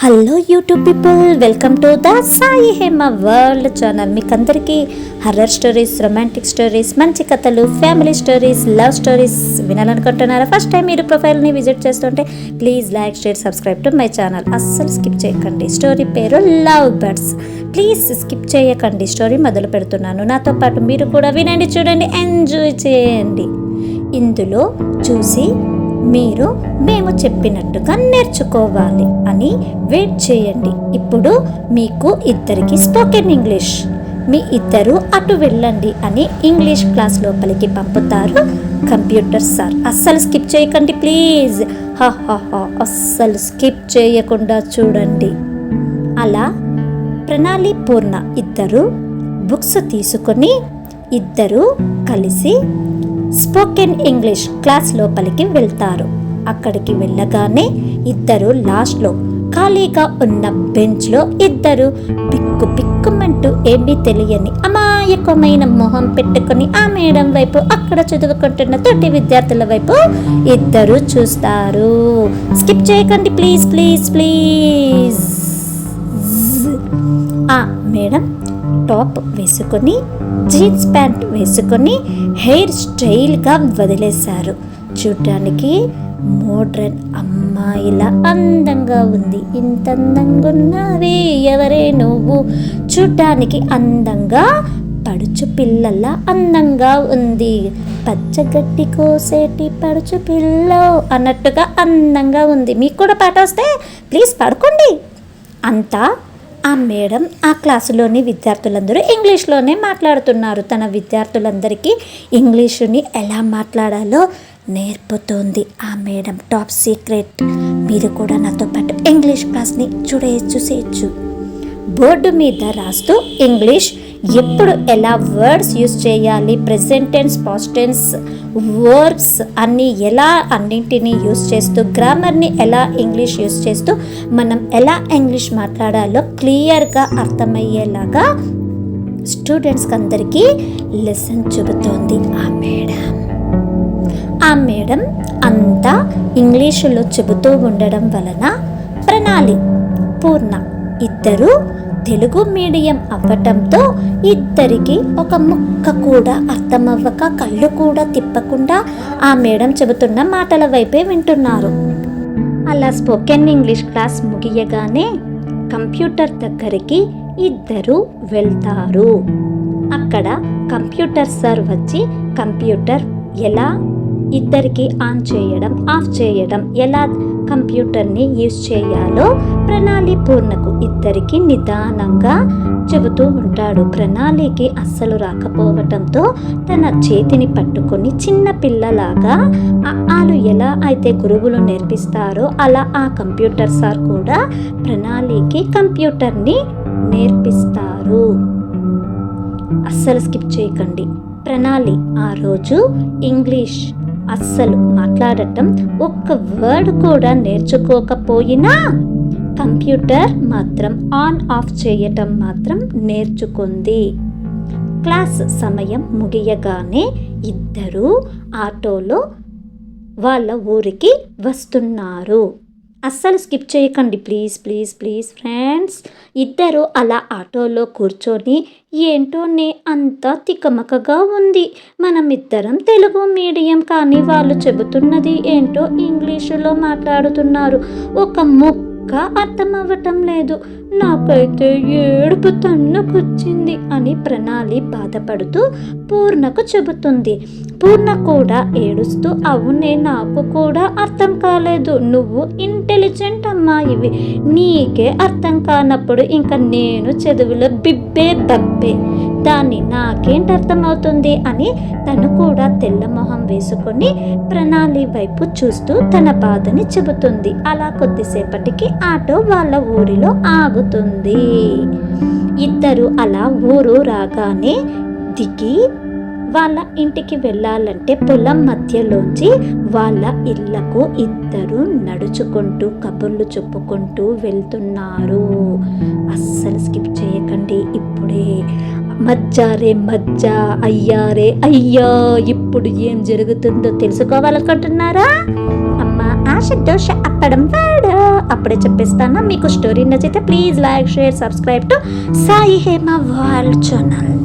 Hello YouTube people, welcome to the Sai Hema world channel. మీకు అందరికీ horror stories, romantic stories, మంచి కథలు, ఫ్యామిలీ స్టోరీస్, లవ్ స్టోరీస్ వినాలనుకుంటున్నారా? First time మీరు ప్రొఫైల్ని విజిట్ చేస్తుంటే please like, share, subscribe to my channel. అస్సలు స్కిప్ చేయకండి. స్టోరీ పేరు లవ్ బర్డ్స్. ప్లీజ్ స్కిప్ చేయకండి. స్టోరీ మొదలు పెడుతున్నాను. నాతో పాటు మీరు కూడా వినండి, చూడండి, ఎంజాయ్ చేయండి. ఇందులో చూసి మీరు మేము చెప్పినట్టుగా నేర్చుకోవాలి అని వెయిట్ చేయండి. ఇప్పుడు మీకు ఇద్దరికి స్పోకెన్ ఇంగ్లీష్, మీ ఇద్దరు అటు వెళ్ళండి అని ఇంగ్లీష్ క్లాస్ లోపలికి పంపుతారు కంప్యూటర్ సార్. అస్సలు స్కిప్ చేయకండి ప్లీజ్. అస్సలు స్కిప్ చేయకుండా చూడండి. అలా ప్రణాళి, పూర్ణ ఇద్దరు బుక్స్ తీసుకొని ఇద్దరు కలిసి స్పోకెన్ ఇంగ్లీష్ క్లాస్ లోపలికి వెళ్తారు. అక్కడికి వెళ్ళగానే ఇద్దరు లాస్ట్లో ఖాళీగా ఉన్న బెంచ్లో ఇద్దరు పిక్కు పిక్కుమంటూ ఏమీ తెలియని అమాయకమైన మొహం పెట్టుకుని ఆ మేడం వైపు, అక్కడ చదువుకుంటున్న తోటి విద్యార్థుల వైపు ఇద్దరు చూస్తారు. స్కిప్ చేయకండి ప్లీజ్ ప్లీజ్ ప్లీజ్. ఆ మేడం టాప్ వేసుకొని, జీన్స్ ప్యాంట్ వేసుకొని హెయిర్ స్టైల్గా వదిలేశారు. చూడటానికి మోడ్రన్ అమ్మాయిలా అందంగా ఉంది. ఇంత అందంగా ఉన్నావే ఎవరే నువ్వు? చూడటానికి అందంగా పడుచు పిల్లలా అందంగా ఉంది. పచ్చగడ్డి కోసేటి పడుచు పిల్ల అన్నట్టుగా అందంగా ఉంది. మీకు కూడా పాట వస్తే ప్లీజ్ పడుకోండి. అంతా ఆ మేడం ఆ క్లాసులోని విద్యార్థులందరూ ఇంగ్లీష్లోనే మాట్లాడుతున్నారు. తన విద్యార్థులందరికీ ఇంగ్లీషుని ఎలా మాట్లాడాలో నేర్పుతోంది ఆ మేడం. Top secret. మీరు కూడా నాతో పాటు ఇంగ్లీష్ క్లాస్ని చూసేయచ్చు. బోర్డు మీద రాస్తూ ఇంగ్లీష్ ఎప్పుడు ఎలా వర్డ్స్ యూజ్ చేయాలి, present tense, past tense, verbs అన్నీ ఎలా అన్నింటినీ యూజ్ చేస్తూ, గ్రామర్ని ఎలా ఇంగ్లీష్ యూజ్ చేస్తూ మనం ఎలా ఇంగ్లీష్ మాట్లాడాలో క్లియర్గా అర్థమయ్యేలాగా స్టూడెంట్స్కి అందరికీ లెసన్ చెబుతోంది ఆ మేడం. ఆ మేడం అంతా ఇంగ్లీషులో చెబుతూ ఉండడం వలన ప్రణాళి, పూర్ణ ఇద్దరు తెలుగు మీడియం అవ్వటంతో ఇద్దరికి ఒక ముక్క కూడా అర్థమవ్వక, కళ్ళు కూడా తిప్పకుండా ఆ మేడం చెబుతున్న మాటల వైపే వింటున్నారు. అలా స్పోకెన్ ఇంగ్లీష్ క్లాస్ ముగియగానే కంప్యూటర్ దగ్గరికి ఇద్దరు వెళ్తారు. అక్కడ కంప్యూటర్ సార్ వచ్చి కంప్యూటర్ ఎలా ఇద్దరికి ఆన్ చేయడం, ఆఫ్ చేయడం, ఎలా కంప్యూటర్ని యూజ్ చేయాలో ప్రణాళి, పూర్ణకు ఇద్దరికి నిదానంగా చెబుతూ ఉంటాడు. ప్రణాళికి అస్సలు రాకపోవటంతో తన చేతిని పట్టుకొని చిన్న పిల్లలాగా ఆలు ఎలా అయితే గురువులు నేర్పిస్తారో అలా ఆ కంప్యూటర్ సార్ కూడా ప్రణాళికి కంప్యూటర్ని నేర్పిస్తారు. అస్సలు స్కిప్ చేయకండి. ప్రణాళి ఆ రోజు ఇంగ్లీష్ అస్సలు మాట్లాడటం, ఒక్క వర్డ్ కూడా నేర్చుకోకపోయినా కంప్యూటర్ మాత్రం ఆన్ ఆఫ్ చేయటం మాత్రం నేర్చుకుంది. క్లాస్ సమయం ముగియగానే ఇద్దరు ఆటోలో వాళ్ళ ఊరికి వస్తున్నారు. అస్సలు స్కిప్ చేయకండి ప్లీజ్ ప్లీజ్ ప్లీజ్ ఫ్రెండ్స్. ఇద్దరు అలా ఆటోలో కూర్చొని ఏంటోనే అంతా తికమకగా ఉంది. మనం ఇద్దరం తెలుగు మీడియం, కానీ వాళ్ళు చెబుతున్నది ఏంటో ఇంగ్లీషులో మాట్లాడుతున్నారు. ఒక ముక్క అర్థం అవ్వటం లేదు. నాకైతే ఏడుపు తన్నుకొచ్చింది అని ప్రణాళి బాధపడుతూ పూర్ణకు చెబుతుంది. పూర్ణ కూడా ఏడుస్తూ, అవునే నాకు కూడా అర్థం కాలేదు. నువ్వు ఇంటెలిజెంట్ అమ్మాయివి, నీకే అర్థం కానప్పుడు ఇంకా నేను చదువులో బిబ్బే బబ్బే దాన్ని నాకేంటి అర్థమవుతుంది అని తను కూడా తెల్లమొహం వేసుకొని ప్రణాళి వైపు చూస్తూ తన బాధని చెబుతుంది. అలా కొద్దిసేపటికి ఆటో వాళ్ళ ఊరిలో ఆగుతుంది. ఇద్దరు అలా ఊరు రాగానే దిగి వాళ్ళ ఇంటికి వెళ్ళాలంటే పొలం మధ్యలోంచి వాళ్ళ ఇళ్లకు ఇద్దరు నడుచుకుంటూ కబుర్లు చెప్పుకుంటూ వెళ్తున్నారు. అస్సలు స్కిప్ చేయకండి. ఇప్పుడే మజ్జారే మజ్జా, అయ్యారే అయ్యా, ఇప్పుడు ఏం జరుగుతుందో తెలుసుకోవాలనుకుంటున్నారా? అమ్మ ఆశ దోష అప్పడం వాడా. అప్పుడే చెప్పేస్తాను. మీకు స్టోరీ నచ్చితే please like share subscribe to Sai Hema world channel.